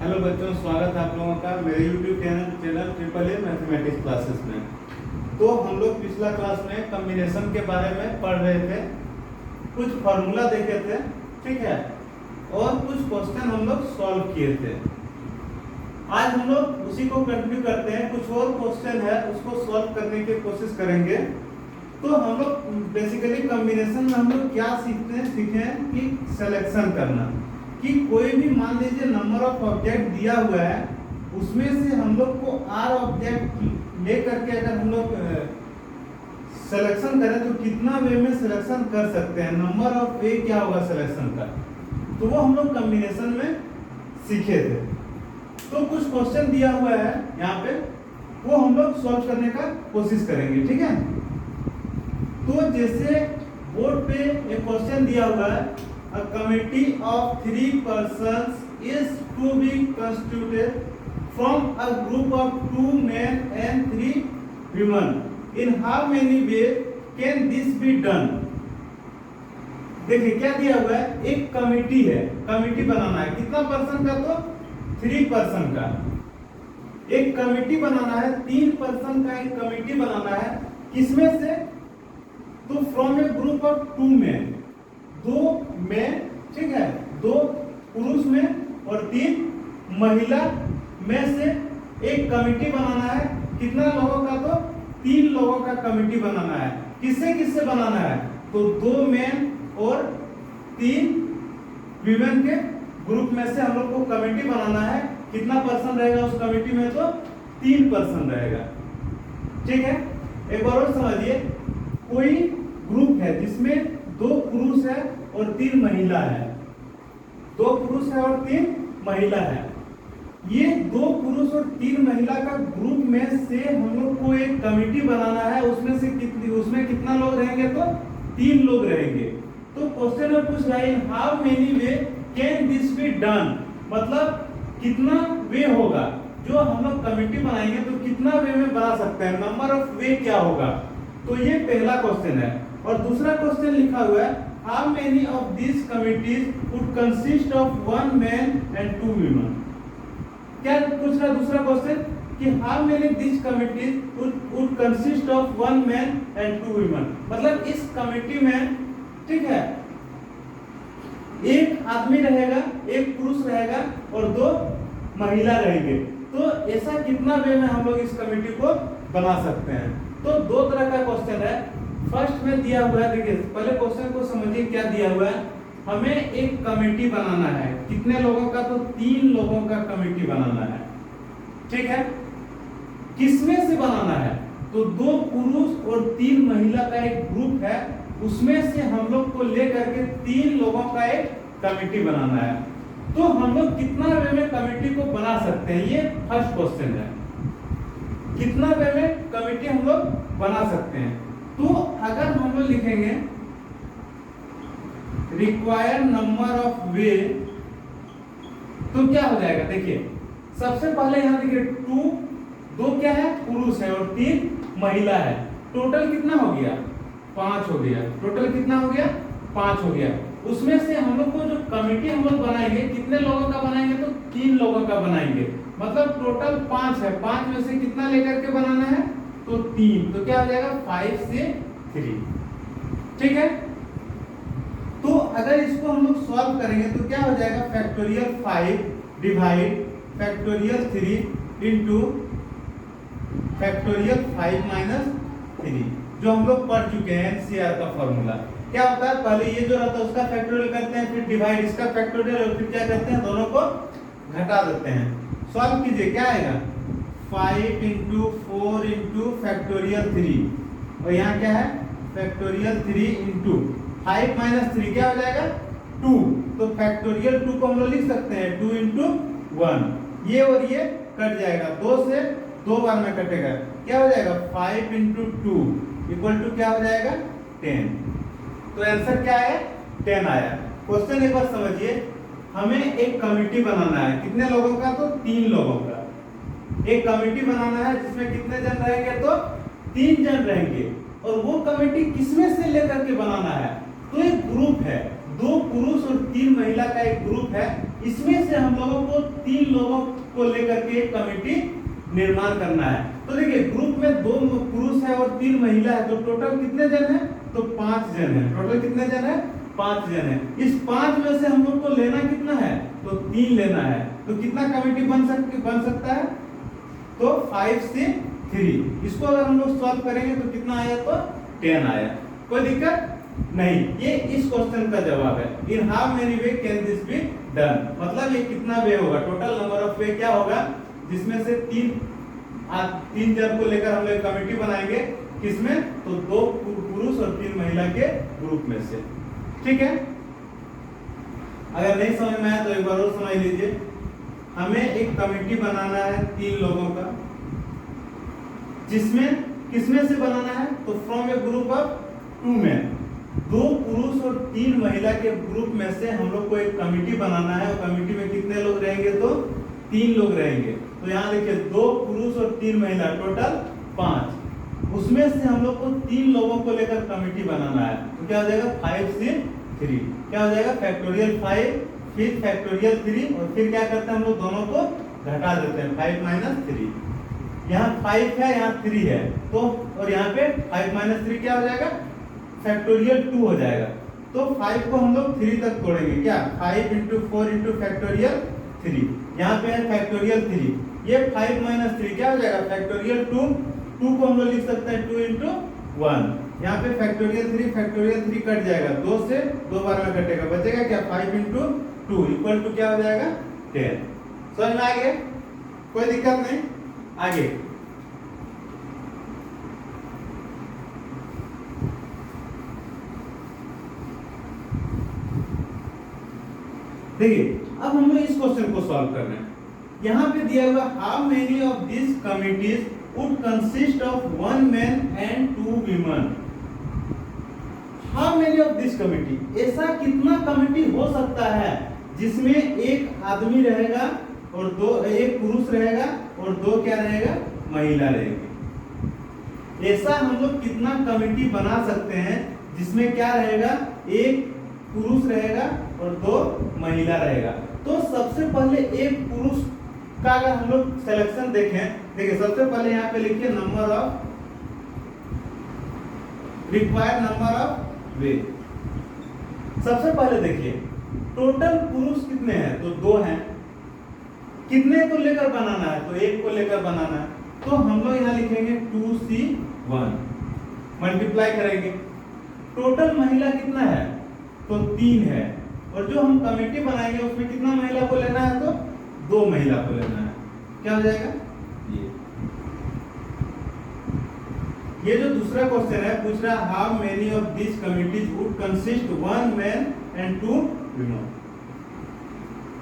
Hello बच्चों, स्वागत है आप लोगों का मेरे YouTube channel triple A mathematics classes में। तो हम लोग पिछला क्लास में कॉम्बिनेशन के बारे में पढ़ रहे थे, कुछ फार्मूला देखे थे, ठीक है, और कुछ क्वेश्चन हम लोग सॉल्व किए थे। आज हम लोग उसी को कंटिन्यू करते हैं, कुछ और क्वेश्चन है उसको सॉल्व करने की कोशिश करेंगे। तो हम लोग बेसिकली कॉम्बिनेशन में हम लोग क्या सीखे कि सिलेक्शन करना, कि कोई भी मान लीजिए नंबर ऑफ ऑब्जेक्ट दिया हुआ है, उसमें से हम लोग को आर ऑब्जेक्ट ले करके अगर हम लोग सिलेक्शन करें तो कितना वे में सिलेक्शन कर सकते हैं, नंबर ऑफ वे क्या होगा सिलेक्शन का, तो वो हम लोग कॉम्बिनेशन में सीखे थे। तो कुछ क्वेश्चन दिया हुआ है यहाँ पे, वो हम लोग सॉल्व करने का कोशिश करेंगे, ठीक है। तो जैसे बोर्ड पे एक क्वेश्चन दिया हुआ है, a committee of 3 persons is to be constituted from a group of 2 men and 3 women. In how many ways can this be done? देखिए क्या दिया हुआ है, एक कमिटी है, कमिटी बनाना है, कितना पर्सन का, तो 3 पर्सन का एक कमिटी बनाना है, 3 पर्सन का एक कमिटी बनाना है, किसमें से, तो from A group of 2 men, 2 में, ठीक है, 2 पुरुष में और 3 महिला में से एक कमिटी बनाना है, कितना लोगों का, तो 3 लोगों का कमिटी बनाना है। किससे किससे बनाना है, तो 2 मेन और 3 वीमेन के ग्रुप में से हम लोग को कमिटी बनाना है। कितना पर्सन रहेगा उस कमिटी में, तो 3 पर्सन रहेगा, ठीक है। एक बार और समझिए, कोई ग्रुप है जिसमें 2 पुरुष है और 3 महिला है, 2 पुरुष है और 3 महिला है। ये 2 पुरुष और 3 महिला का ग्रुप में से हम लोग को एक कमिटी बनाना है, उसमें कितना लोग रहेंगे, तो 3 लोग रहेंगे। तो क्वेश्चन में पूछ रहा है, इन how many ways can this be done, मतलब कितना वे होगा जो हम लोग कमिटी बनाएंगे, तो कितना वे में बना सकते हैं, नंबर ऑफ वे क्या होगा। तो ये पहला क्वेश्चन है। और दूसरा क्वेश्चन लिखा हुआ है, how many of these committees would consist of 1 man and 2 women। क्या पूछ रहा दूसरा क्वेश्चन कि how many these committees would consist of 1 man and 2 women, मतलब इस कमिटी में, ठीक है, एक आदमी रहेगा, एक पुरुष रहेगा और 2 महिला रहेंगे। तो ऐसा कितना वे में हम लोग इस कमिटी को बना सकते हैं। तो 2 तरह का क्वेश्चन है। फर्स्ट में दिया हुआ है, देखिए पहले क्वेश्चन को समझिए क्या दिया हुआ है, हमें एक कमेटी बनाना है, कितने लोगों का, तो 3 लोगों का कमेटी बनाना है, ठीक है। किसमें से बनाना है, तो 2 पुरुष और 3 महिला का एक ग्रुप है, उसमें से हम लोग को लेकर के 3 लोगों का एक कमेटी बनाना है। तो हम लोग कितना वे में कमेटी को बना सकते हैं, ये फर्स्ट क्वेश्चन है, कितना वे में कमेटी हम लोग बना सकते हैं। तो अगर हम लोग लिखेंगे रिक्वायर्ड नंबर ऑफ वे, तो क्या हो जाएगा, देखिए सबसे पहले यहां देखिए 2 क्या है, पुरुष है और 3 महिला है, टोटल कितना हो गया, 5 हो गया, टोटल कितना हो गया, 5 हो गया। उसमें से हम लोग को जो कमेटी हम लोग बनाएंगे, कितने लोगों का बनाएंगे, तो 3 लोगों का बनाएंगे, मतलब टोटल 5 है, 5 में से कितना लेकर के बनाना है, तो 3, तो क्या हो जाएगा 5 से 3, ठीक है। तो अगर इसको हम लोग सॉल्व करेंगे तो क्या हो जाएगा, factorial 5 divide factorial 3 into factorial 5 minus 3, जो हम लोग पढ़ चुके हैं एनसीआर का फॉर्मूला। क्या होता है, पहले ये जो रहता है उसका फैक्टोरियल करते हैं, फिर डिवाइड इसका फैक्टोरियल, और फिर क्या करते हैं, दोनों को घटा देते हैं। सॉल्व कीजिए, क्या आएगा, 5 इंटू 4 इंटू फैक्टोरियल 3, और यहाँ क्या है, फैक्टोरियल 3 इंटू 5 माइनस 3 क्या हो जाएगा, 2, तो फैक्टोरियल 2 को हम लोग लिख सकते हैं 2 इंटू 1, ये और ये कट जाएगा, 2 से 2 बार में कटेगा, क्या हो जाएगा 5 इंटू 2 इक्वल टू क्या हो जाएगा 10। तो आंसर क्या है, 10 आया। क्वेश्चन एक बार समझिए, हमें एक कमिटी बनाना है, कितने लोगों का, तो 3 लोगों का एक कमेटी बनाना है, जिसमें कितने जन रहेंगे, तो 3 जन रहेंगे। और वो कमेटी किसमें से लेकर के बनाना है, तो एक ग्रुप है, 2 पुरुष और 3 महिला का एक ग्रुप है, इसमें से हम लोगों को 3 लोगों को लेकर के एक कमेटी निर्माण करना है। तो देखिए ग्रुप में 2 पुरुष है और 3 महिला है, तो टोटल कितने जन है? तो 5 जन है। टोटल कितने जन है? 5 जन है। इस 5 में से हम लोग को लेना कितना है? तो 3 लेना है। तो कितना कमेटी बन सकता है? तो 5 से 3। इसको अगर हम लोग सॉल्व करेंगे तो कितना आया? तो 10 आया। कोई दिक्कत नहीं, ये इस क्वेश्चन का जवाब है। इन how many ways can this be done, मतलब ये कितना वे होगा, टोटल नंबर ऑफ वे क्या होगा, जिसमें से 3 जन को लेकर हम लोग कमेटी बनाएंगे। किसमें? तो 2 पुरुष और 3 महिला के ग्रुप में से। ठीक है, अगर नहीं समझ में आया तो एक बार और समझ लीजिए। हमें एक कमेटी बनाना है 3 लोगों का, जिसमें किसमें से बनाना है? तो from A group of 2 men, 2 पुरुष और 3 महिला के ग्रुप में से हम लोग को एक कमेटी बनाना है। और कमेटी में कितने लोग रहेंगे? तो 3 लोग रहेंगे। तो यहाँ देखिए 2 पुरुष और 3 महिला, टोटल 5। उसमें से हम लोग को 3 लोगों को लेकर कमेटी बनाना है। तो क्या हो जाएगा? 5 से 3। क्या हो जाएगा? फैक्टोरियल 5, फिर फैक्टोरियल 3, और फिर क्या करते हैं हम लोग दोनों को घटा देते हैं, 5 - 3। यहाँ 5 है, यहाँ 3 है, तो और यहाँ पे 5 - 3 क्या हो जाएगा? फैक्टोरियल 2 हो जाएगा। तो 5 को हम लोग 3 तक तोड़ेंगे। क्या? 5 × 4 × फैक्टोरियल 3। यहाँ पे है फैक्टोरियल 3, ये 5 - 3 क्या हो जाएगा? फैक्टोरियल 2। 2 को हम लोग लिख सकते हैं 2 × 1। यहाँ पे फैक्टोरियल 3 कट जाएगा, 2 से 2 बार में कटेगा, बचेगा क्या? 5 × 2 इक्वल टू क्या हो जाएगा? 10। समझ में आ गया? कोई दिक्कत नहीं। आगे देखिए, अब हम लोग इस क्वेश्चन को सॉल्व कर रहे हैं। यहाँ पे दिया हुआ how many of this committees would consist of 1 man and 2 women। How many of this committee, ऐसा कितना कमिटी हो सकता है जिसमें एक आदमी रहेगा और एक पुरुष रहेगा और 2 क्या रहेगा? महिला रहेगी। ऐसा हम लोग कितना कमिटी बना सकते हैं जिसमें क्या रहेगा? एक पुरुष रहेगा और 2 महिला रहेगा। तो सबसे पहले एक पुरुष का अगर हम लोग सिलेक्शन देखें, देखिए सबसे पहले यहाँ पे लिखिए number of required number of वे। सबसे पहले देखिए टोटल पुरुष कितने हैं? तो 2 हैं। कितने को लेकर बनाना है? तो 1 को लेकर बनाना है। तो हम लोग यहाँ लिखेंगे 2C1, मल्टीप्लाई करेंगे। टोटल महिला कितना है? तो 3 है। और जो हम कमेटी बनाएंगे उसमें कितना महिला को लेना है? तो 2 महिला को लेना है। क्या हो जाएगा? ये जो दूसरा क्वेश्चन है पूछ रहा है how many of this committees would consist 1 man and 2 women।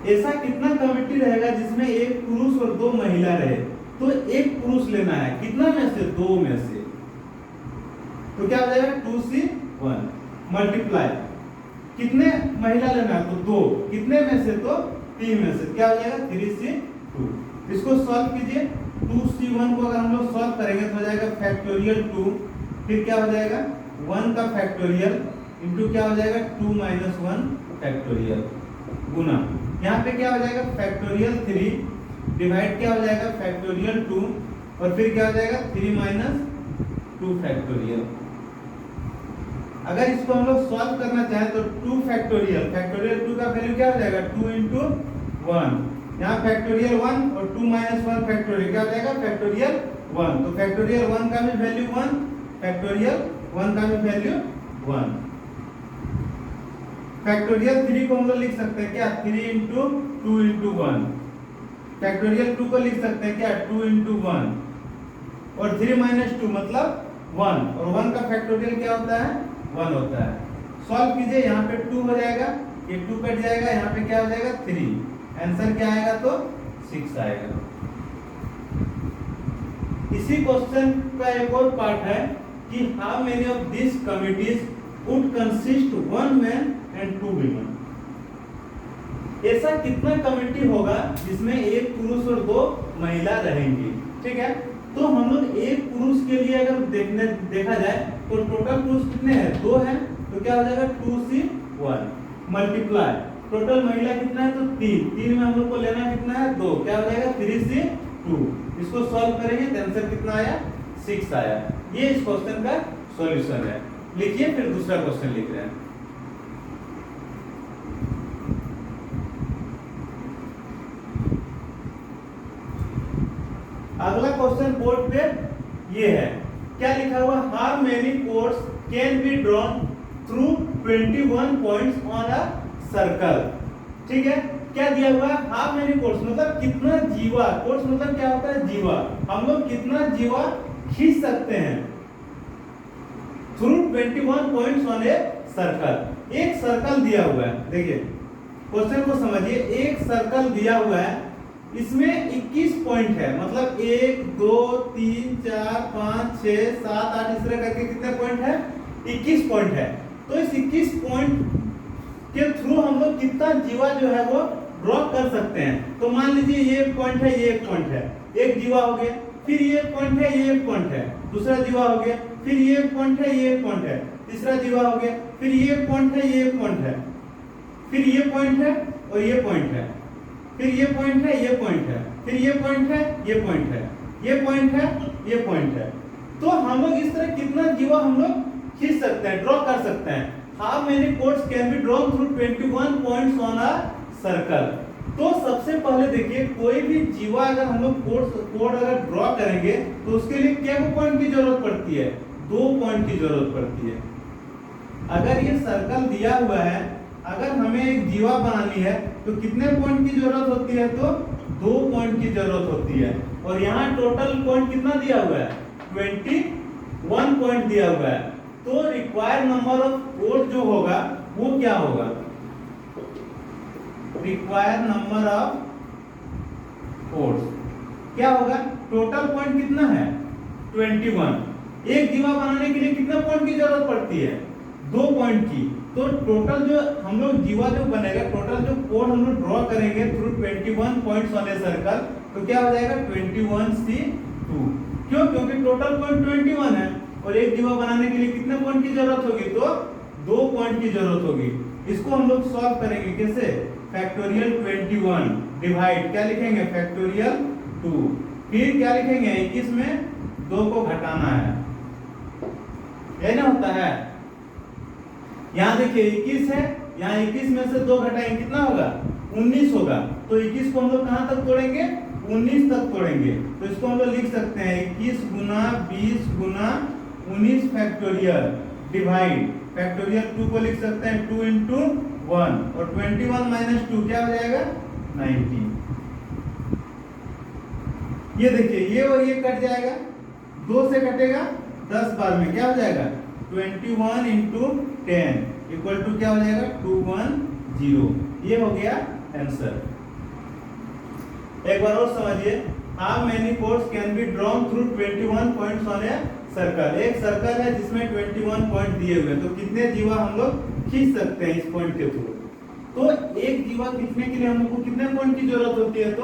ऐसा कितना कमेटी रहेगा जिसमें एक पुरुष और 2 महिला रहे? तो एक पुरुष लेना है, कितना में से? 2 में से। तो क्या हो जाएगा? 2C1 मल्टीप्लाई कितने महिला लेना है? तो 2। कितने में से? तो 3 में से। क्या हो जाएगा? 3C2। इसको सॉल्व कीजिए। 2C1 को अगर हम लोग सॉल्व करेंगे तो हो जाएगा फैक्टोरियल 2, फिर क्या हो जाएगा? 1 का फैक्टोरियल इंटू क्या हो जाएगा? 2 - 1 फैक्टोरियल गुना यहाँ पे क्या हो जाएगा? फैक्टोरियल 3 डिवाइड क्या हो जाएगा? फैक्टोरियल 2, और फिर क्या हो जाएगा? 3 - 2 फैक्टोरियल। अगर इसको हम लोग सॉल्व करना चाहें तो 2 फैक्टोरियल 2 का वैल्यू क्या हो जाएगा? 2 × 1। यहाँ फैक्टोरियल 1 और 2 - 1 फैक्टोरियल क्या हो जाएगा? फैक्टोरियल 1। तो फैक्टोरियल 1 का भी वैल्यू 1, फैक्टोरियल 1 का भी वैल्यू 1। फैक्टोरियल 3 को हम लोग लिख सकते हैं क्या? 3 × 2 × 1। फैक्टोरियल 2 को लिख सकते हैं क्या? 2 × 1, और 3 - 2 मतलब 1, और 1 का फैक्टोरियल क्या होता है? 1 होता है। सॉल्व कीजिए, यहाँ पे 2 हो जाएगा, ये 2 कट जाएगा, यहाँ पे क्या हो जाएगा? 3। आंसर क्या आएगा? तो 6 आएगा। इसी क्वेश्चन का एक और पार्ट है कि how many of this committees would consist 1 man and 2 women। ऐसा कितना कमेटी होगा जिसमें एक पुरुष और 2 महिला रहेंगी? ठीक है, तो हम लोग एक पुरुष के लिए अगर देखा जाए तो टोटल पुरुष कितने हैं? 2 हैं। तो क्या हो जाएगा? 2C1 मल्टीप्लाई टोटल महिला कितना है, तो 3, 3 में हम लोग को लेना कितना है, 2, क्या हो जाएगा 3C2। इसको सॉल्व करेंगे तो आंसर कितना आया, 6 आया। ये इस क्वेश्चन का सॉल्यूशन है। लिखिए, फिर दूसरा क्वेश्चन लिख रहे हैं। अगला क्वेश्चन बोर्ड पे ये है, क्या लिखा हुआ, how many codes can be drawn through 21 points on a circle. ठीक है, क्या दिया हुआ है, हाउ मेनी कोड्स मतलब कितना जीवा, कोड्स मतलब क्या होता है, जीवा, हम लोग कितना जीवा खींच सकते हैं through 21 points on a circle. एक सर्कल दिया हुआ है, देखिए क्वेश्चन को समझिए, एक सर्कल दिया हुआ है, इसमें 21 पॉइंट है, मतलब 1 2 3 4 5 6 7 8 इस तरह करके कितने पॉइंट है, 21 पॉइंट है। तो इस 21 पॉइंट के थ्रू हम लोग कितना जीवा जो है वो ड्रॉ कर सकते हैं। तो मान लीजिए ये एक पॉइंट है, ये एक पॉइंट है, एक जीवा हो गया, फिर ये एक पॉइंट है, ये एक पॉइंट है, दूसरा जीवा हो गया, फिर ये एक पॉइंट है, ये एक पॉइंट है, तीसरा जीवा हो गया, फिर ये एक पॉइंट है, ये एक पॉइंट है, फिर ये पॉइंट है और ये पॉइंट है, फिर ये पॉइंट है, ये पॉइंट है, फिर ये पॉइंट है, ये पॉइंट है, ये पॉइंट है, ये पॉइंट है। तो हम लोग इस तरह कितना जीवा हम लोग खींच सकते हैं, ड्रॉ कर सकते हैं। How many codes can be drawn through 21 points on a circle. तो सबसे पहले देखिए, कोई भी जीवा अगर हम लोग कोड अगर ड्रॉ करेंगे तो उसके लिए क्या पॉइंट की जरूरत पड़ती है, 2 पॉइंट की जरूरत पड़ती है। अगर ये सर्कल दिया हुआ है, अगर हमें एक जीवा बनानी है तो कितने पॉइंट की जरूरत होती है, तो 2 पॉइंट की जरूरत होती है। और यहाँ टोटल पॉइंट कितना दिया हुआ है, 21 पॉइंट दिया हुआ है। तो रिक्वायर्ड नंबर ऑफ कोड जो होगा वो क्या होगा, रिक्वायर्ड नंबर ऑफ कोड्स क्या होगा, टोटल पॉइंट कितना है 21। एक जीवा बनाने के लिए कितना पॉइंट की जरूरत पड़ती है, 2 पॉइंट की। तो टोटल जो हम लोग जीवा जो बनेगा, टोटल जो कोड हम लोग ड्रॉ करेंगे through 21 points on a circle, तो क्या हो जाएगा 21C2। क्यों, क्योंकि टोटल पॉइंट 21 है और एक जीवा बनाने के लिए कितने पॉइंट की जरूरत होगी, तो 2 पॉइंट की जरूरत होगी। इसको हम लोग सॉल्व करेंगे कैसे, फैक्टोरियल 21 डिवाइड क्या लिखेंगे, फैक्टोरियल 2, फिर क्या लिखेंगे 21 में 2 को घटाना है, यही ना होता है। यहाँ देखिए 21 है, यहाँ 21 में से 2 घटाएंगे कितना होगा, 19 होगा। तो 21 को हम लोग कहाँ तक तोड़ेंगे, 19 तक तोड़ेंगे। तो इसको हम लोग लिख सकते हैं 21 गुना 20 गुना 19 फैक्टोरियल डिवाइड फैक्टोरियल 2 को लिख सकते हैं 2 into 1 और 21 माइनस 2 क्या हो जाएगा 19। ये देखिए ये और ये कट जाएगा, 2 से कटेगा 10 बार में क्या हो जाएगा 21 into 10 इक्वल टू क्या हो जाएगा 210। ये हो गया आंसर। एक बार और समझिए, how many codes can be drawn through 21 points on a circle. एक सर्कल है जिसमें 21 पॉइंट दिए हुए हैं, तो कितने जीवा हम लोग खींच सकते हैं इस पॉइंट के थ्रू। तो एक जीवा खींचने के लिए हम लोग को कितने पॉइंट की जरूरत होती है, तो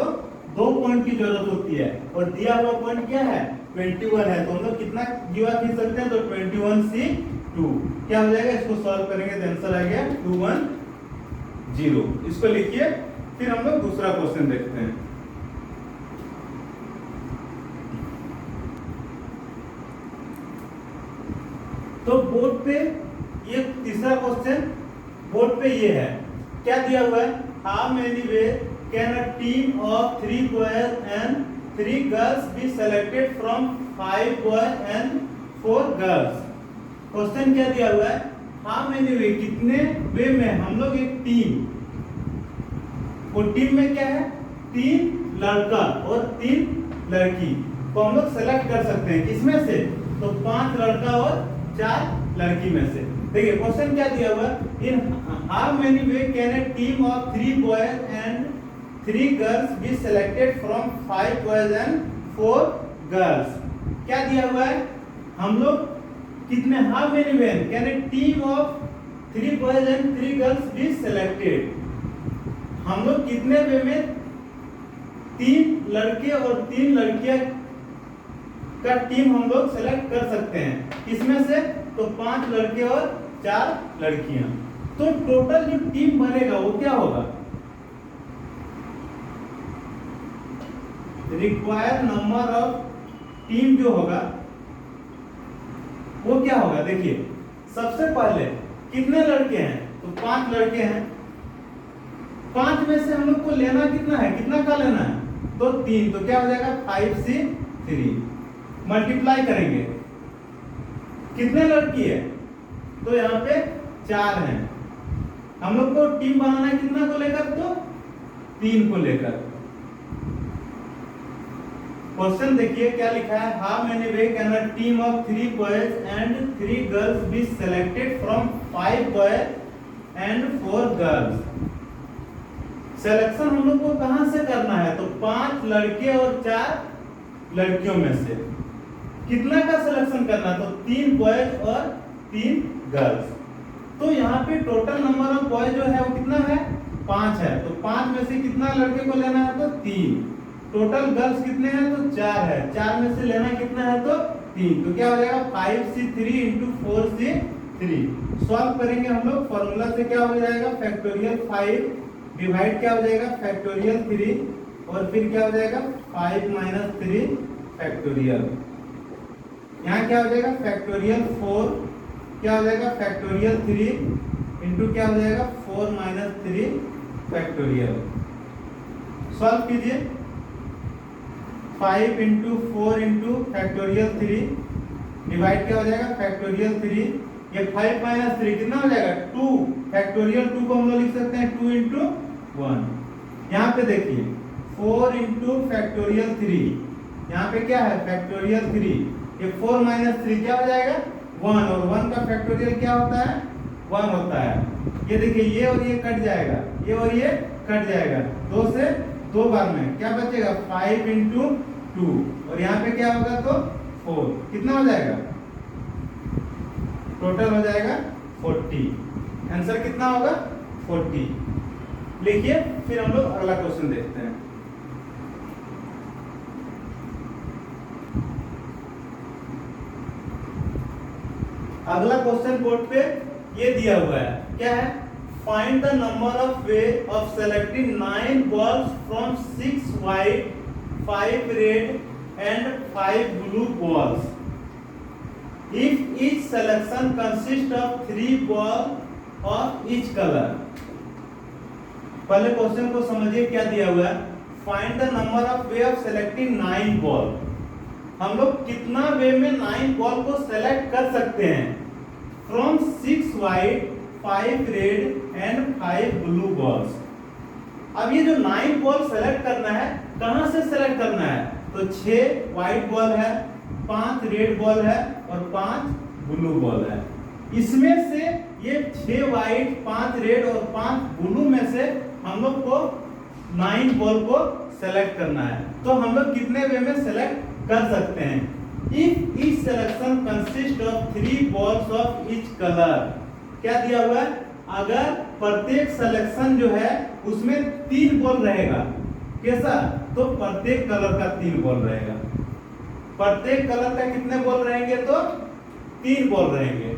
2 पॉइंट की जरूरत होती है। और दिया हुआ पॉइंट क्या है 21 है, तो हम लोग कितना जीवा खींच सकते हैं, तो 21C2 क्या हो जाएगा। इसको सॉल्व करेंगे तो आंसर आ गया 210। इसको लिखिए, फिर हम लोग दूसरा क्वेश्चन देखते हैं। तो बोर्ड पे ये तीसरा क्वेश्चन बोर्ड पे ये है, क्या दिया हुआ है, how many ways can a team of 3 boys and 3 girls be selected from 5 boys and 4 girls. Question क्या दिया हुआ है, हाउ मेनी वे कितने वे में हम लोग एक टीम, वो टीम में क्या है 3 लड़का और 3 लड़की को हम लोग सेलेक्ट कर सकते हैं, किसमें से, तो 5 लड़का और 4 लड़की में से। देखिए क्वेश्चन क्या दिया हुआ, इन how many ways can a team of 3 boys and 3 girls be selected from 5 boys and 4 girls. क्या दिया हुआ है, हम लोग कितने, how many ways can a team of 3 boys and 3 girls be selected, हम लोग कितने वे में 3 लड़के और 3 लड़कियां का टीम हम लोग सेलेक्ट कर सकते हैं, किसमें से, तो 5 लड़के और 4 लड़कियां। तो टोटल जो टीम बनेगा वो क्या होगा, रिक्वायर्ड नंबर ऑफ टीम जो होगा वो क्या होगा। देखिए सबसे पहले कितने लड़के हैं, तो 5 लड़के हैं। 5 में से हम लोग को लेना कितना है, कितना का लेना है, तो 3। तो क्या हो जाएगा 5C3 मल्टीप्लाई करेंगे। कितने लड़की है, तो यहाँ पे 4 हैं। हम लोग को टीम बनाना है कितना को लेकर, तो 3 को लेकर। क्वेश्चन देखिए क्या लिखा है, how many ways can a team of 3 boys and 3 girls be selected from 5 boys and 4 girls. Selection हम लोग को कहां से करना है, तो 5 लड़के और 4 लड़कियों में से कितना का सिलेक्शन करना, तो 3 बॉयज और 3 गर्ल्स। तो यहाँ पे टोटल नंबर ऑफ बॉयज जो है वो कितना है, 5 है। तो 5 में से कितना लड़के को लेना है, तो 3। टोटल गर्ल्स कितने हैं, तो 4 है। 4 में से लेना कितना है, तो 3। तो क्या हो जाएगा 5C3 इंटू 4C3। सॉल्व करेंगे हम लोग, फॉर्मूला से क्या हो जाएगा, फैक्टोरियल 5 डिवाइड क्या हो जाएगा फैक्टोरियल 3 और फिर क्या हो जाएगा 5 माइनस 3 फैक्टोरियल। यहाँ क्या हो जाएगा फैक्टोरियल 4, क्या हो जाएगा फैक्टोरियल 3 इंटू क्या हो जाएगा 4 माइनस 3 फैक्टोरियल। सॉल्व कीजिए, 5 इंटू 4 इंटू फैक्टोरियल 3 डिवाइड क्या हो जाएगा फैक्टोरियल 3। ये 5 माइनस 3 कितना हो जाएगा 2। फैक्टोरियल 2 को हम लोग लिख सकते हैं 2 इंटू 1। यहाँ पे देखिए 4 इंटू फैक्टोरियल 3, यहाँ पे क्या है फैक्टोरियल 3। ये 4 माइनस 3 क्या हो जाएगा 1, और 1 का फैक्टोरियल क्या होता है 1 होता है। ये देखिए ये और ये कट जाएगा, ये और ये कट जाएगा, 2 से 2 बार में क्या बचेगा 5 इंटू 2 और यहाँ पे क्या होगा तो 4। कितना हो जाएगा, टोटल हो जाएगा 40। आंसर कितना होगा 40। लिखिए, फिर हम लोग अगला क्वेश्चन देखते हैं। अगला क्वेश्चन बोर्ड पे ये दिया हुआ है, क्या है, find the number of way of selecting 9 balls from 6 white, 5 red and 5 blue balls if each selection consists of 3 balls of each color। पहले क्वेश्चन को समझिए क्या दिया हुआ है, find the number of way of selecting 9 ball. हम लोग कितना वे में 9 बॉल को सेलेक्ट कर सकते हैं, from 6 white, 5 red and 5 blue balls. अब ये जो 9 बॉल सेलेक्ट करना है, कहां से सेलेक्ट करना है, तो 6 व्हाइट बॉल है, 5 रेड बॉल है और 5 ब्लू बॉल है। इसमें से ये 6 व्हाइट, 5 रेड और 5 ब्लू में से हम लोग को 9 बॉल को सेलेक्ट करना है। तो हम लोग कितने वे में सेलेक्ट कर सकते हैं, if each selection consist of 3 balls of each colour. क्या दिया हुआ है, अगर प्रत्येक सिलेक्शन जो है उसमें 3 बॉल रहेगा, कैसा, तो प्रत्येक कलर का 3 बॉल रहेगा। प्रत्येक कलर का कितने बॉल रहेंगे, तो 3 बॉल रहेंगे।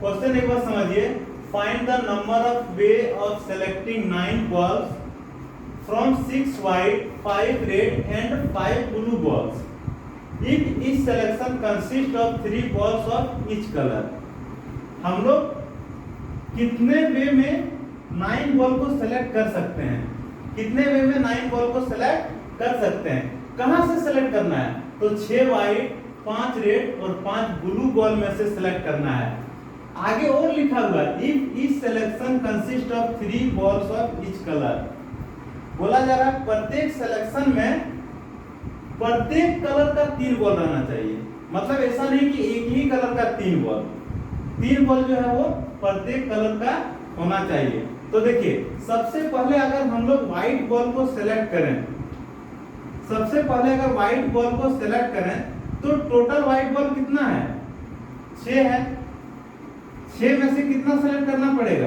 क्वेश्चन एक बार समझिए, find the number of way of selecting 9 balls from 6 white, 5 red and 5 blue balls if each selection consists of 3 balls of each color। हम लोग कितने वे में 9 बॉल को सेलेक्ट कर सकते हैं, कितने वे में 9 बॉल को सेलेक्ट कर सकते हैं, कहां से सेलेक्ट करना है, तो 6 व्हाइट, 5 रेड और 5 ब्लू बॉल में से सेलेक्ट करना है। आगे और लिखा हुआ है, if each selection consist of 3 balls of each colour. बोला जा रहा है प्रत्येक सिलेक्शन में प्रत्येक कलर का 3 बॉल रहना चाहिए। मतलब ऐसा नहीं कि एक ही कलर का 3 बॉल, 3 बॉल जो है वो प्रत्येक कलर का होना चाहिए। तो देखिए सबसे पहले अगर हम लोग व्हाइट बॉल को सेलेक्ट करें, सबसे पहले अगर व्हाइट बॉल को सेलेक्ट करें तो टोटल व्हाइट बॉल कितना है, 6 है। 6 में से कितना सेलेक्ट करना पड़ेगा,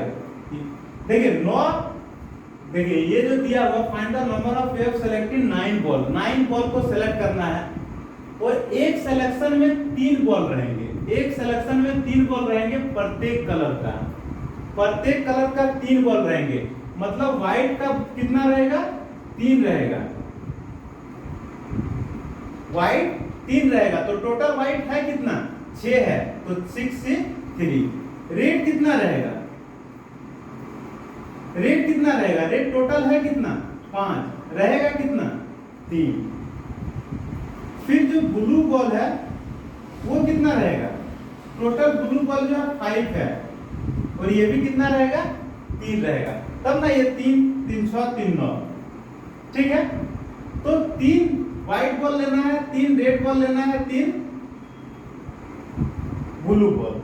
देखिए 9। देखिए ये जो दिया हुआ, find the number of way of selecting 9 ball, 9 ball को सेलेक्ट करना है और एक सिलेक्शन में 3 बॉल रहेंगे, एक सिलेक्शन में 3 बॉल रहेंगे प्रत्येक कलर का। प्रत्येक कलर का 3 बॉल रहेंगे, मतलब व्हाइट का कितना रहेगा, 3 रहेगा, व्हाइट 3 रहेगा, तो टोटल व्हाइट है कितना, 6 है, तो 6 से 3। रेड कितना रहेगा, रेड कितना रहेगा, रेड टोटल है कितना, 5 रहेगा कितना, 3। फिर जो ब्लू बॉल है वो कितना रहेगा, टोटल ब्लू बॉल जो है 5 है, और ये भी कितना रहेगा, 3 रहेगा, तब ना ये 3 3 6 3 9, ठीक है। तो 3 व्हाइट बॉल लेना है, 3 रेड बॉल लेना है, 3 ब्लू बॉल।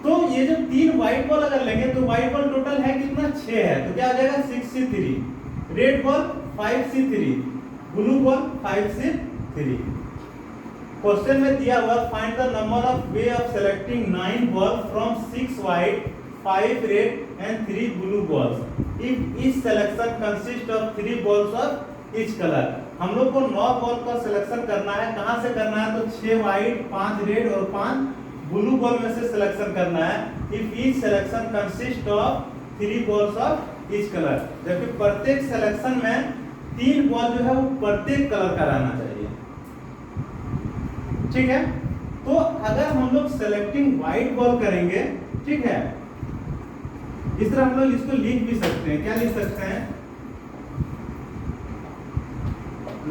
तो ये जो 3 व्हाइट बॉल अगर लेंगे तो व्हाइट बॉल टोटल है कितना, 6 है, तो क्या आ जाएगा 6C3, red ball 5C3, blue ball 5C3। Question में दिया हुआ find the number of way of selecting 9 ball from 6 white 5 red and 3 blue balls if each selection consist of 3 balls of each colour. हम लोग को 9 ball का selection करना है, कहां से करना है, तो 6 व्हाइट 5 रेड और 5 ब्लू बॉल में से सिलेक्शन करना है। If each selection consist of 3 balls of each colour, जबकि प्रत्येक सिलेक्शन में 3 बॉल जो है वो प्रत्येक कलर का रहना चाहिए, ठीक है। तो अगर हम लोग सेलेक्टिंग व्हाइट बॉल करेंगे, ठीक है, इस तरह हम लोग इसको लिख भी सकते हैं, क्या लिख सकते हैं,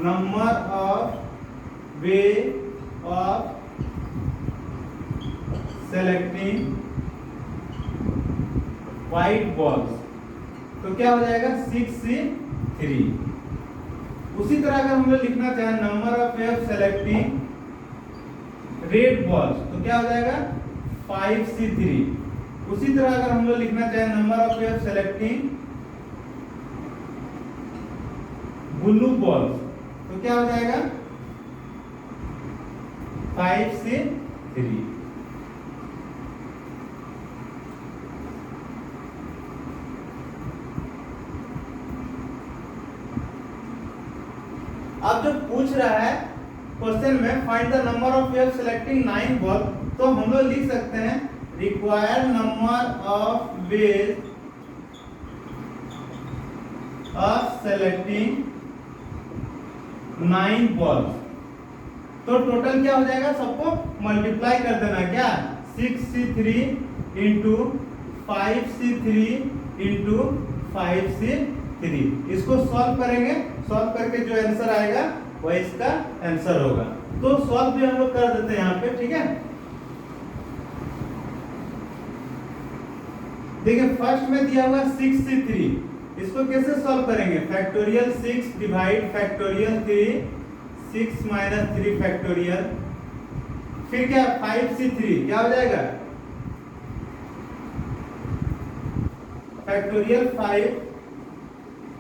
number of way of selecting white balls, तो क्या हो जाएगा 6C3। उसी तरह अगर हम लोग लिखना चाहें number of way of selecting red balls, तो क्या हो जाएगा 5C3। उसी तरह अगर हम लोग लिखना चाहें number of way of selecting blue balls, तो क्या हो जाएगा 5C3। अब जो पूछ रहा है क्वेश्चन में find the number of way of selecting 9 ball, तो हम लोग लिख सकते हैं required number of ways of selecting 9 balls. तो टोटल क्या हो जाएगा, सबको मल्टीप्लाई कर देना, क्या 6C3 into 5C3 into 5C3। इसको सॉल्व करेंगे, सॉल्व करके जो आंसर आएगा वह इसका आंसर होगा। तो सॉल्व भी हम लोग कर देते हैं यहाँ पे, ठीक है। देखिए फर्स्ट में दिया हुआ 6C3, इसको कैसे सॉल्व करेंगे, factorial 6 divide factorial 3, 6 minus 3 factorial, फिर क्या 5C3 क्या हो जाएगा फैक्टोरियल 5,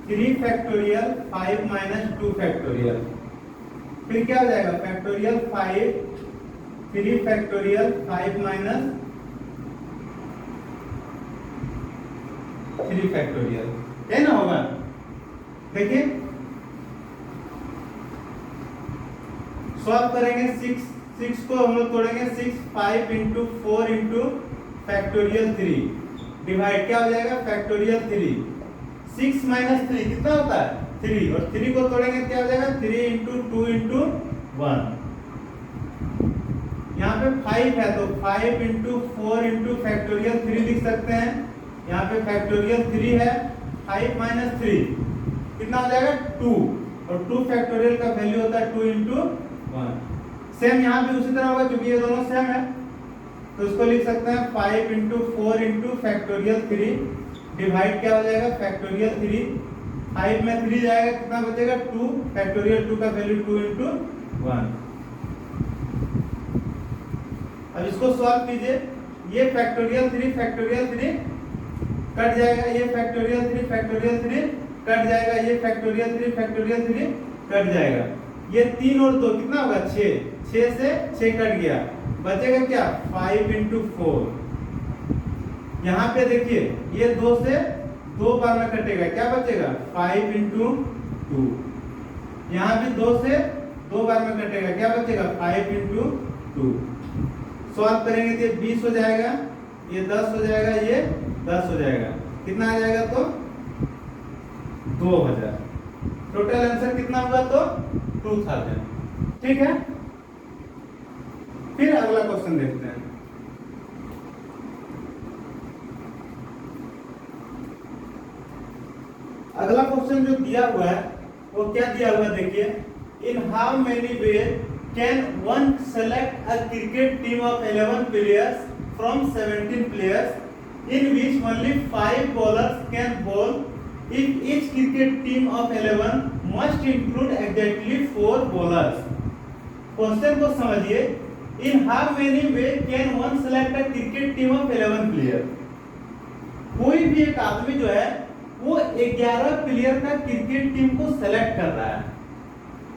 3 फैक्टोरियल 5 माइनस 2 फैक्टोरियल, फिर क्या हो जाएगा फैक्टोरियल 5, 3 फैक्टोरियल 5 माइनस 3 फैक्टोरियल, है ना, होगा। देखिए सॉल्व करेंगे, 6 को हम लोग तोड़ेंगे, 6 5 इंटू 4 इंटू फैक्टोरियल 3 डिवाइड क्या हो जाएगा फैक्टोरियल 3, 6 माइनस 3 कितना होता है 3, और 3 को तोड़ेंगे क्या हो जाएगा 3 इंटू 2 इंटू 1, यहाँ पे 5 है तो 5 इंटू 4 इंटू फैक्टोरियल 3 लिख सकते हैं, यहाँ पे फैक्टोरियल 3 है, 5 माइनस 3 कितना हो जाएगा 2, और 2 फैक्टोरियल का वैल्यू होता है 2 इंटू 1। सेम यहाँ भी उसी तरह होगा क्योंकि ये दोनों सेम है, तो इसको लिख सकते हैं 5 इंटू 4 इंटू फैक्टोरियल 3 डिवाइड क्या हो जाएगा फैक्टोरियल 3, 5 में 3 जाएगा कितना बचेगा 2, फैक्टोरियल 2 का वैल्यू 2 इंटू 1। अब इसको सॉल्व कीजिए, ये फैक्टोरियल 3 कट जाएगा, ये फैक्टोरियल 3 कट जाएगा, ये फैक्टोरियल 3 कट जाएगा, ये 3 और 2 कितना होगा 6, 6 से 6 कट गया, बचेगा क्या 5 इंटू 4। यहाँ पे देखिए ये 2 से 2 बार में कटेगा, क्या बचेगा 5 इंटू 2, यहाँ भी 2 से 2 बार में कटेगा, क्या बचेगा 5 इंटू 2। सॉल्व करेंगे तो ये 20 हो जाएगा, ये 10 हो जाएगा, ये 10 हो जाएगा, कितना आ जाएगा तो 2000। टोटल आंसर कितना हुआ तो 2000। ठीक है, फिर अगला क्वेश्चन देखते हैं। अगला क्वेश्चन जो दिया हुआ है वो क्या दिया हुआ है देखिए, इन how many ways can one select a cricket team of 11 players from 17 players in which only 5 bowlers can ball if each cricket team of 11 must include exactly 4 bowlers. Question को समझिए, इन how many ways can one select a cricket team of 11 player. कोई भी एक आदमी जो है वो 11 player का क्रिकेट टीम को सेलेक्ट कर रहा है।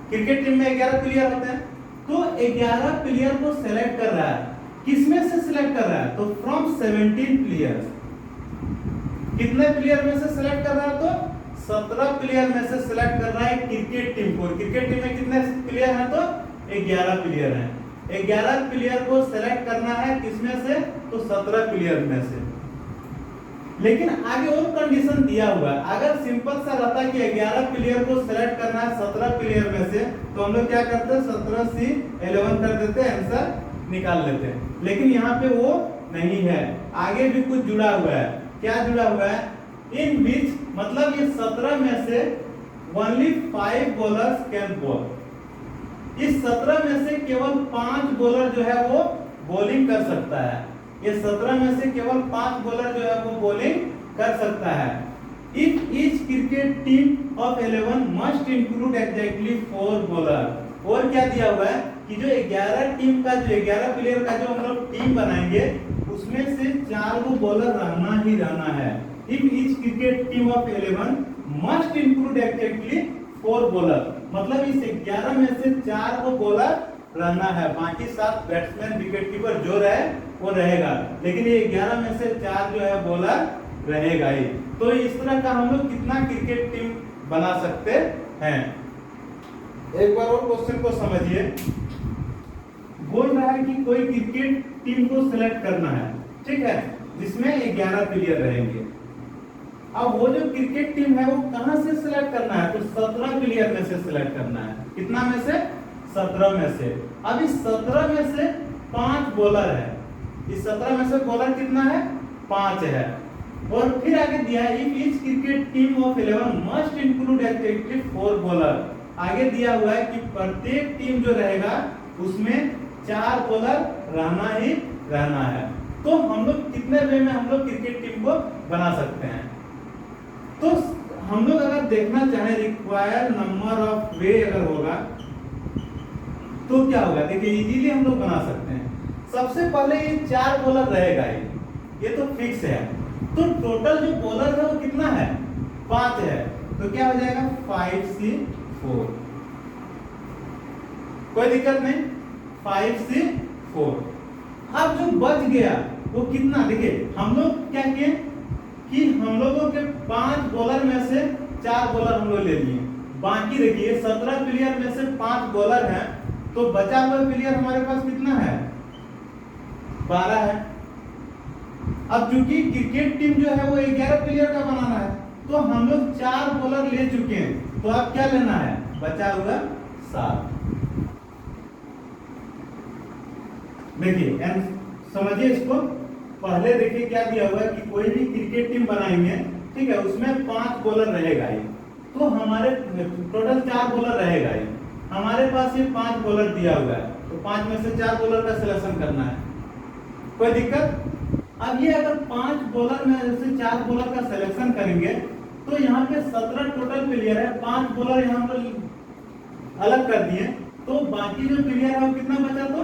क्रिकेट टीम में 11 प्लेयर होते हैं, तो 11 प्लेयर को सेलेक्ट कर रहा है। किसमें से सिलेक्ट कर रहा है तो फ्रॉम 17 प्लेयर्स। कितने प्लेयर में से सिलेक्ट कर रहा है तो 17 प्लेयर में से सिलेक्ट कर रहा है क्रिकेट टीम को। क्रिकेट टीम में कितने प्लेयर हैं तो 11 प्लेयर हैं। 11 प्लेयर को सेलेक्ट करना है किसमें से तो 17 प्लेयर में से। लेकिन आगे और कंडीशन दिया हुआ है। अगर सिंपल सा रहता कि 11 प्लेयर को सेलेक्ट करना है 17 प्लेयर में से, तो हम लोग क्या करते हैं 17 से 11 कर देते, आंसर निकाल लेते हैं। लेकिन यहाँ पे वो नहीं है, आगे भी कुछ जुड़ा हुआ है। क्या जुड़ा हुआ है, इन विच मतलब ये 17 में से ओनली 5 बॉलर्स कैन बॉल। इस 17 में से केवल 5 बॉलर जो है वो बॉलिंग कर सकता है। ये 17 में से केवल 5 बॉलर जो है वो बॉलिंग कर सकता है। If each cricket team of 11 must include exactly 4 bowler. और क्या दिया हुआ है कि जो 11 टीम का जो 11 प्लेयर का जो हम लोग टीम बनाएंगे उसमें से 4 को बॉलर रहना ही रहना है। If each cricket team of 11 must include exactly 4 bowler, मतलब इस 11 में से 4 को बॉलर रहना है, बाकी 7 बैट्समैन विकेट कीपर जो रहे वो रहेगा। लेकिन ये 11 में से 4 जो है बॉलर रहेगा ही। तो इस तरह का हम लोग कितना क्रिकेट टीम बना सकते हैं। एक बार और क्वेश्चन को समझिए। बोल रहा है कि कोई क्रिकेट टीम को सिलेक्ट करना है, ठीक है, जिसमें 11 प्लेयर रहेंगे। अब वो जो क्रिकेट टीम है वो कहां से सिलेक्ट करना है तो 17 प्लेयर में से सिलेक्ट करना है। कितना में से 17 में से। अब इस 17 में से 5 बॉलर है। इस 17 में से बॉलर कितना है 5 है। और फिर आगे दिया है if each cricket team of 11 must include exactly 4 bowler. आगे दिया हुआ है कि प्रत्येक टीम जो रहेगा उसमें 4 बॉलर रहना ही रहना है। तो हम लोग कितने वे में हम लोग क्रिकेट टीम को बना सकते हैं। तो हम लोग अगर देखना चाहें रिक्वायर्ड नंबर ऑफ वे अगर होगा तो क्या होगा, देखिए इजीली हम लोग बना सकते हैं। सबसे पहले ये 4 बॉलर रहेगा, ये तो फिक्स है। तो टोटल जो बॉलर है वो कितना है 5 है। तो क्या हो जाएगा 5C4, कोई दिक्कत नहीं, 5C4। अब जो बच गया वो कितना, देखिए हम लोग क्या किए कि हम लोगों के 5 बॉलर में से 4 बॉलर हम लोग ले लिए। बाकी देखिए 17 प्लेयर में से 5 बॉलर हैं, तो बचा हुआ प्लेयर हमारे पास कितना है 12 है। अब चूंकि क्रिकेट टीम जो है वो 11 प्लेयर का बनाना है, तो हम लोग 4 बॉलर ले चुके हैं। तो अब क्या लेना है, बचा हुआ 7। देखिए समझिए इसको। पहले देखिए क्या दिया हुआ है कि कोई भी क्रिकेट टीम बनाएंगे, ठीक है, उसमें 5 बॉलर रहेगा ही। तो हमारे टोटल 4 बॉलर रहेगा ही। हमारे पास ये 5 बॉलर दिया हुआ है, तो 5 में से 4 बॉलर का सिलेक्शन करना है, कोई दिक्कत। अब ये अगर 5 बॉलर में से 4 बॉलर का सिलेक्शन करेंगे तो यहाँ पे 17 टोटल प्लेयर है, 5 बॉलर यहाँ पर अलग कर दिए, तो बाकी जो प्लेयर है वो कितना बचा, तो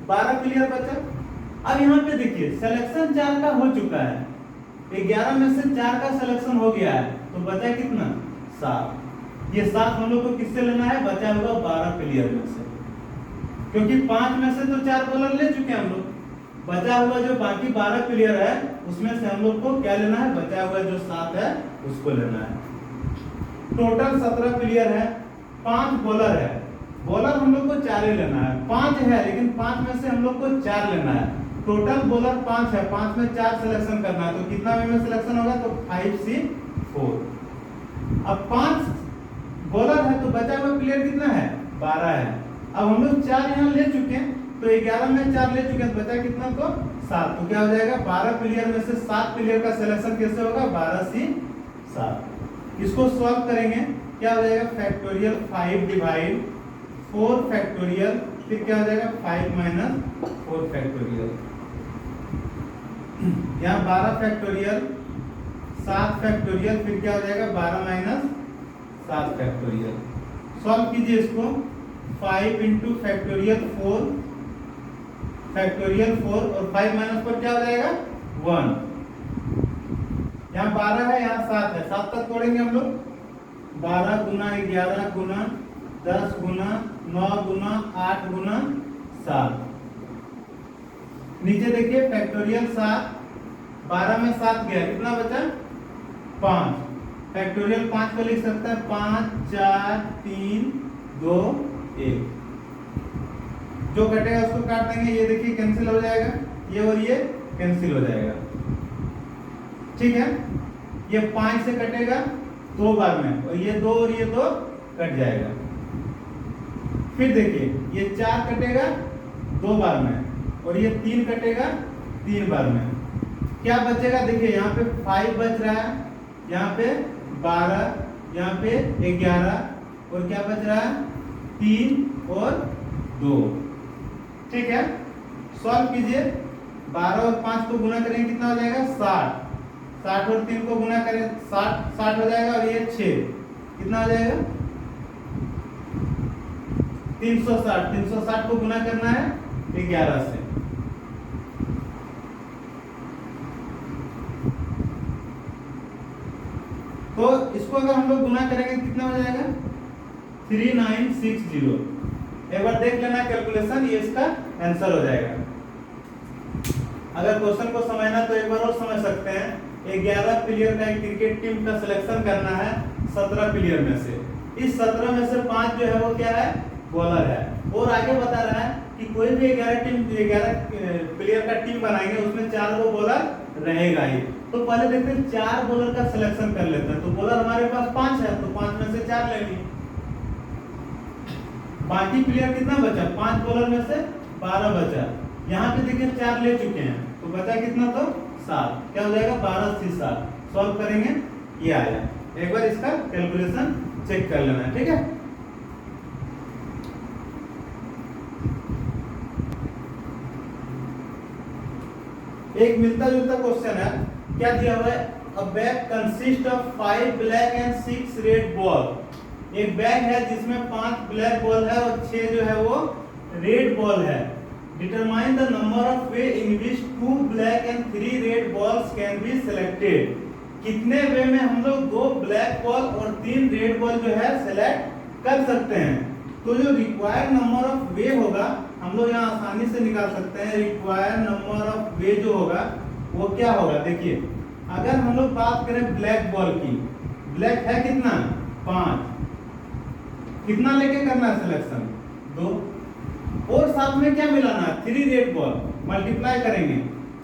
12 प्लेयर बचा। अब यहाँ पे देखिए सिलेक्शन 4 का हो चुका है, 11 में से 4 का सिलेक्शन हो गया है, तो बचा कितना 7। ये 7 हम लोग को किससे लेना है, बचा हुआ 12 प्लेयर में से, क्योंकि 5 में से तो 4 बॉलर ले चुके हैं हम लोग। बचा हुआ जो बाकी 12 प्लेयर है उसमें से हम लोग को क्या लेना है, बचा हुआ जो 7 है उसको लेना है। टोटल 17 प्लेयर है, 5 बॉलर है, बॉलर हम लोग को 4 ही लेना है, 5 है लेकिन 5 में से हम लोग को 4 लेना है। टोटल बॉलर 5 है, 5 में 4 सिलेक्शन करना है, तो कितना वे में सिलेक्शन होगा, तो 5C4। अब 5 बॉलर है तो बचा हुआ प्लेयर कितना है, 12 है। अब हम लोग 4 यहाँ ले चुके हैं, तो 11 में 4 ले चुके हैं, तो बचा कितना, तो 7। तो क्या हो जाएगा, 12 प्लेयर में से 7 प्लेयर का सिलेक्शन कैसे होगा, 12C7। इसको सॉल्व करेंगे, क्या हो जाएगा, फैक्टोरियल 5 डिवाइड 4 फैक्टोरियल, फिर क्या हो जाएगा 5 माइनस 4 फैक्टोरियल। यहाँ 12 फैक्टोरियल 7 फैक्टोरियल, फिर क्या हो जाएगा 12 माइनस 7 फैक्टोरियल। सॉल्व कीजिए इसको, 5 इंटू फैक्टोरियल 4 फैक्टोरियल 4 और 5 माइनस 4 क्या हो जाएगा 1। यहाँ 12 है, यहाँ 7 है, 7 तक तोड़ेंगे हम लोग, 12 गुना 11 गुना 10 गुना 9 गुना 8 गुना 7। नीचे देखिए फैक्टोरियल 7, 12 में 7 गया, कितना बचा 5। फैक्टोरियल 5 को लिख सकता है 5 4 3 2 1। जो कटेगा उसको काट देंगे, ये देखिए कैंसिल हो जाएगा, ये और ये कैंसिल हो जाएगा, ठीक है। ये 5 से कटेगा 2 बार में, और ये 2 और ये 2 कट जाएगा। फिर देखिए ये 4 कटेगा 2 बार में, और ये 3 कटेगा 3 बार में। क्या बचेगा, देखिए यहाँ पे 5 बच रहा है, यहाँ पे 12, यहाँ पे 11, और क्या बच रहा है 3 और 2, ठीक है। सॉल्व कीजिए, 12 और 5 को गुना करेंगे कितना हो जाएगा 60, 60 और 3 को गुना करें 60 हो जाएगा, और ये 6 कितना हो जाएगा 360। 360 को गुना करना है 11 से। तो इसको अगर हम लोग गुना करेंगे कितना हो जाएगा 3960। एक बार देख लेना कैलकुलेशन, ये इसका आंसर हो जाएगा। अगर क्वेश्चन को समझना तो एक बार और समझ सकते हैं। 11 प्लेयर का एक क्रिकेट टीम का सिलेक्शन करना है 17 प्लेयर में से। इस 17 में से 5 जो है वो क्या है, बॉलर है। और आगे बता रहा है कि कोई भी 11 प्लेयर का टीम बनाएंगे, उसमें 4 वो बॉलर रहेगा ही। तो पहले देखते हैं 4 बॉलर का सिलेक्शन कर लेते हैं। तो बॉलर हमारे पास 5 है, तो 5 में से 4 लेंगे। बाकी प्लेयर कितना बचा, 5 बॉलर में से 12 बचा। यहाँ पे देखिए 4 ले चुके हैं, तो बचा कितना, तो 7। क्या हो जाएगा 12C7। सॉल्व करेंगे, ये आया। एक बार इसका कैलकुलेशन चेक कर लेना है, ठीक है। एक मिलता जुलता क्वेश्चन है, क्या दिया हुआ है, अ bag consist of 5 black and 6 red ball. एक बैग है जिसमें 5 ब्लैक बॉल है और 6 जो है वो रेड बॉल है। Determine the number of way in which 2 black and 3 red balls can be selected. कितने वे में हम लोग 2 ब्लैक बॉल और 3 रेड बॉल जो है सिलेक्ट कर सकते हैं। तो जो रिक्वायर्ड नंबर ऑफ वे होगा हम लोग यहाँ आसानी से निकाल सकते हैं। रिक्वायर्ड नंबर ऑफ वे जो होगा वो क्या होगा, देखिए अगर हम लोग बात करें ब्लैक बॉल की, ब्लैक है कितना 5, कितना लेके करना है सिलेक्शन 2, और साथ में क्या मिलाना है 3 रेड बॉल, मल्टीप्लाई करेंगे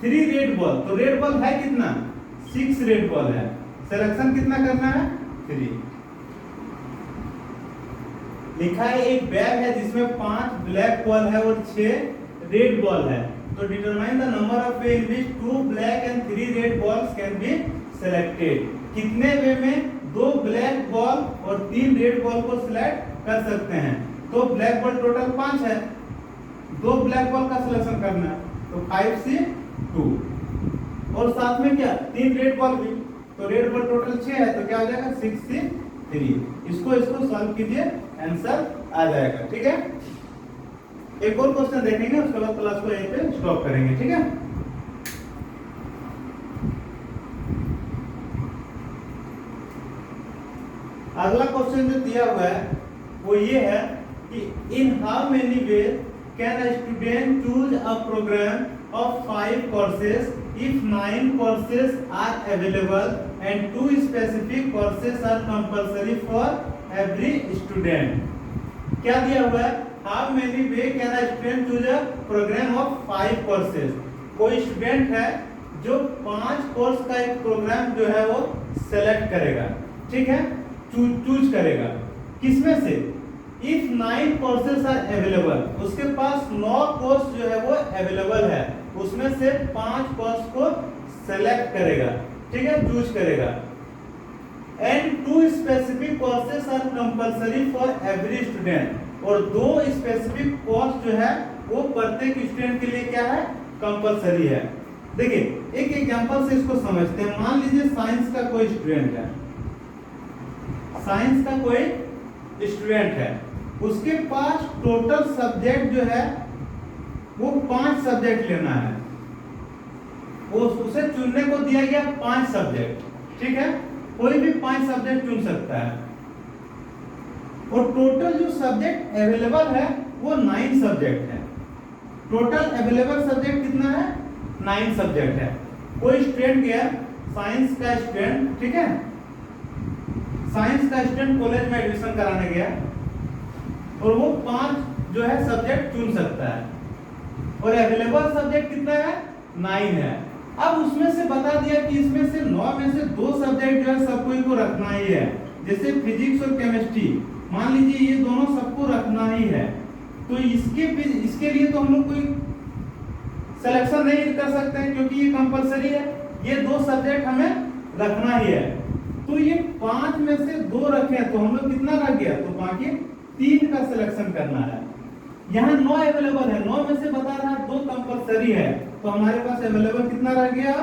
3 रेड बॉल, तो रेड बॉल है कितना 6 रेड बॉल है, सिलेक्शन कितना करना है 3। लिखा है एक बैग है जिसमें 5 ब्लैक बॉल है और 6 रेड बॉल है। तो determine the number of way in which 2 black and 3 red balls can be selected. कितने वे में 2 ब्लैक बॉल और 3 रेड बॉल को सिलेक्ट कर सकते हैं। तो ब्लैक बॉल टोटल 5 है, 2 ब्लैक बॉल का सिलेक्शन करना है, तो 5 से 2, और साथ में क्या 3 रेड बॉल भी, तो रेड बॉल टोटल 6 है, तो क्या हो जाएगा 6 से 3। इसको सॉल्व कीजिए, आंसर आ जाएगा, ठीक है। एक और क्वेश्चन देखेंगे, उसके बाद क्लास को यहीं पे स्टॉप करेंगे, ठीक है। अगला क्वेश्चन जो दिया हुआ है वो ये है कि in how many ways can a student choose a programme of 5 courses if 9 courses are available and 2 specific courses are compulsory for every student। क्या दिया हुआ है, how many ways can a student choose a programme of 5 courses. कोई student है जो 5 course का एक programme जो है वो सेलेक्ट करेगा, ठीक है, चूज करेगा। किसमें से, इफ 9 कोर्सेज आर अवेलेबल, उसके पास 9 कोर्स जो है वो अवेलेबल है, उसमें से 5 कोर्स को सेलेक्ट करेगा, ठीक है, चूज करेगा। And 2 specific courses are compulsory for every student, और 2 स्पेसिफिक कोर्स जो है वो प्रत्येक स्टूडेंट के लिए क्या है, कंपलसरी है। देखिए एक एग्जांपल से इसको समझते हैं। मान लीजिए साइंस का कोई स्टूडेंट है, साइंस का कोई स्टूडेंट है, उसके पास टोटल सब्जेक्ट जो है वो 5 सब्जेक्ट लेना है, उसे चुनने को दिया गया 5 सब्जेक्ट, ठीक है, कोई भी 5 सब्जेक्ट चुन सकता है, और टोटल जो सब्जेक्ट अवेलेबल है वो 9 सब्जेक्ट है। टोटल अवेलेबल सब्जेक्ट कितना है, 9 सब्जेक्ट है। कोई स्टूडेंट गया, साइंस का स्टूडेंट, ठीक है, साइंस का स्टूडेंट कॉलेज में एडमिशन कराने गया, और वो 5 जो है सब्जेक्ट चुन सकता है, और अवेलेबल सब्जेक्ट कितना है, 9 है। अब उसमें से बता दिया कि इसमें से 9 में से 2 सब्जेक्ट जो है सब कोई को रखना ही है, जैसे फिजिक्स और केमिस्ट्री, मान लीजिए ये दोनों सबको रखना ही है, तो इसके लिए तो हम लोग कोई सिलेक्शन नहीं कर सकते हैं, क्योंकि ये कंपलसरी है, ये 2 सब्जेक्ट हमें रखना ही है। तो ये 5 में से 2 रखे तो हम लोग कितना रख गया, तो बाकी 3 का सिलेक्शन करना है। यहाँ 9 अवेलेबल है, 9 में से बता रहा है 2 कंपलसरी है, तो हमारे पास अवेलेबल कितना रह गया,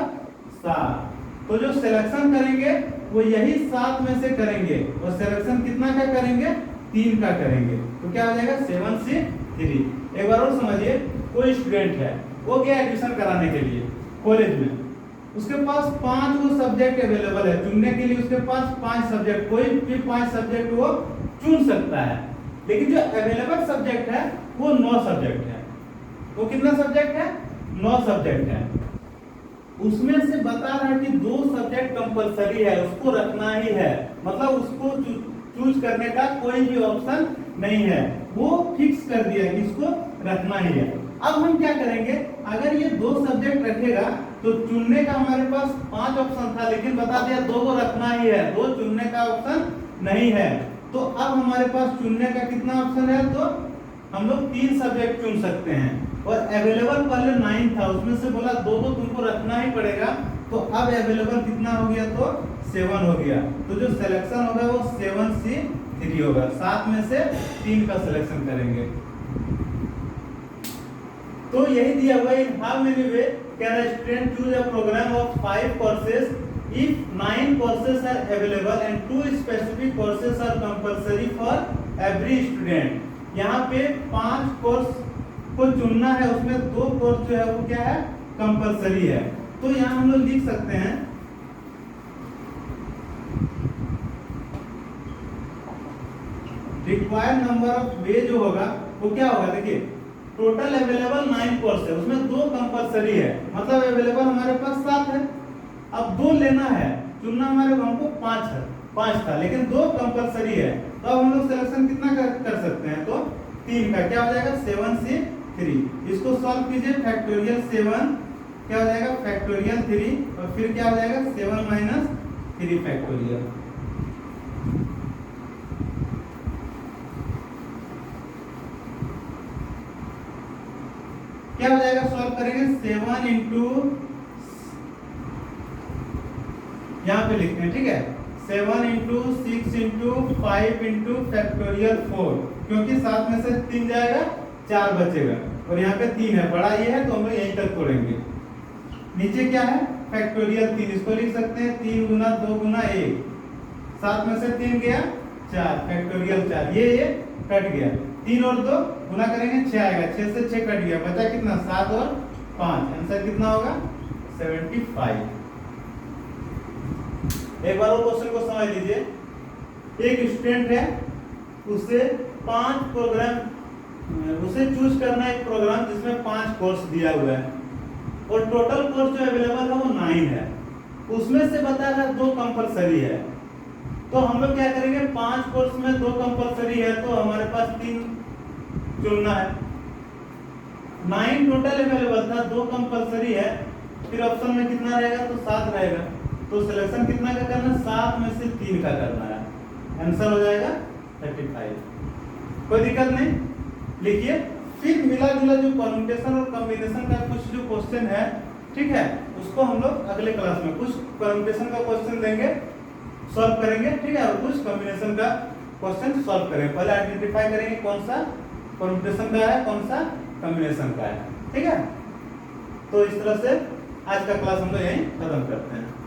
7। तो जो सिलेक्शन करेंगे वो यही 7 में से करेंगे, और सिलेक्शन कितना का करेंगे, 3 का करेंगे, तो क्या हो जाएगा 7 से 3। एक बार और समझिए, कोई स्टूडेंट है, वो गया एडमिशन कराने के लिए कॉलेज में, उसके पास 5 वो सब्जेक्ट अवेलेबल है, चुनने के लिए उसके पास 5 सब्जेक्ट, कोई भी 5 सब्जेक्ट वो चुन सकता है, लेकिन जो अवेलेबल सब्जेक्ट है वो 9 सब्जेक्ट है। वो कितना सब्जेक्ट है, 9 सब्जेक्ट है। उसमें से बता रहा है कि 2 सब्जेक्ट कंपलसरी है, उसको रखना ही है, मतलब उसको चूज करने का कोई भी ऑप्शन नहीं है, वो फिक्स कर दिया कि इसको रखना ही है। अब हम क्या करेंगे, अगर ये 2 सब्जेक्ट रखेगा तो चुनने का हमारे पास 5 ऑप्शन था, लेकिन बता दिया 2 को रखना ही है, 2 चुनने का ऑप्शन नहीं है, तो अब हमारे पास चुनने का कितना ऑप्शन है, तो हम लोग 3 सब्जेक्ट चुन सकते हैं, और अवेलेबल पहले 9 था, उसमें से बोला 2 तुमको रखना ही पड़ेगा, तो अब अवेलेबल कितना हो गया, तो 7 हो गया। तो जो सिलेक्शन होगा वो 7 से 3 होगा, 7 में से 3 का सिलेक्शन करेंगे। तो यही दिया हुआ है, how many ways can a student choose a programme of 5 courses if 9 courses are available and 2 specific courses are compulsory for every student। यहाँ पे 5 कोर्स को चुनना है, उसमें 2 कोर्स जो है वो क्या है, कंपलसरी है। तो यहाँ हम लोग लिख सकते हैं रिक्वायर्ड नंबर ऑफ वे जो होगा वो क्या होगा, देखिए टोटल अवेलेबल 9 कोर्स है, उसमें 2 कंपलसरी है, मतलब अवेलेबल हमारे पास 7 है। अब 2 लेना है, चुनना हमारे हमको 5 था, लेकिन 2 कंपलसरी है, तो अब हम लोग सिलेक्शन कितना कर सकते हैं, तो 3 का, क्या हो जाएगा 7 से 3। इसको सॉल्व कीजिए, फैक्टोरियल 7 क्या हो जाएगा, फैक्टोरियल 3, और फिर क्या हो जाएगा 7 माइनस 3 फैक्टोरियल। क्या हो जाएगा, सॉल्व करेंगे 7 इंटू, यहाँ पे लिखते हैं, ठीक है, 7 इंटू 6 इंटू 5 इंटू फैक्टोरियल 4, क्योंकि 7 में से 3 जाएगा, 4 बचेगा, और यहाँ पे 3 है, बड़ा ये है तो हम लोग यहीं तक तोड़ेंगे। नीचे क्या है, फैक्टोरियल 3, इसको लिख सकते हैं 3 गुना 2 गुना 1, 7 में से 3 गया 4, फैक्टोरियल 4, ये कट गया, 3 और 2 गुना करेंगे 6 आएगा, 6 से 6 कट गया, बचा कितना 7 और 5, आंसर कितना होगा 75। एक बार और क्वेश्चन को समझ लीजिए, एक स्टूडेंट है, उसे 5 प्रोग्राम, उसे चूज करना है एक प्रोग्राम जिसमें 5 कोर्स दिया हुआ है, और टोटल कोर्स जो अवेलेबल है वो 9 है, उसमें से बता रहा है 2 कंपलसरी है, तो हम लोग क्या करेंगे, 5 कोर्स में 2 कंपलसरी है, तो हमारे पास 3 चुनना है। 9 टोटल अवेलेबल था, 2 कंपलसरी है, फिर ऑप्शन में कितना रहेगा, तो 7 रहेगा। तो सिलेक्शन कितना का करना है, 7 में से 3 का करना है। आंसर हो जाएगा 35। कोई दिक्कत नहीं, लिखिए। फिर मिला जुला जो परम्यूटेशन और कॉम्बिनेशन का कुछ जो क्वेश्चन है, ठीक है, उसको हम लोग अगले क्लास में कुछ परम्यूटेशन का क्वेश्चन देंगे, सॉल्व करेंगे, ठीक है, और कुछ कॉम्बिनेशन का क्वेश्चन सॉल्व करेंगे। पहले आइडेंटिफाई करेंगे कौन सा परम्यूटेशन का है, कौन सा कॉम्बिनेशन का है, ठीक है। तो इस तरह से आज का क्लास हम लोग यहीं खत्म करते हैं।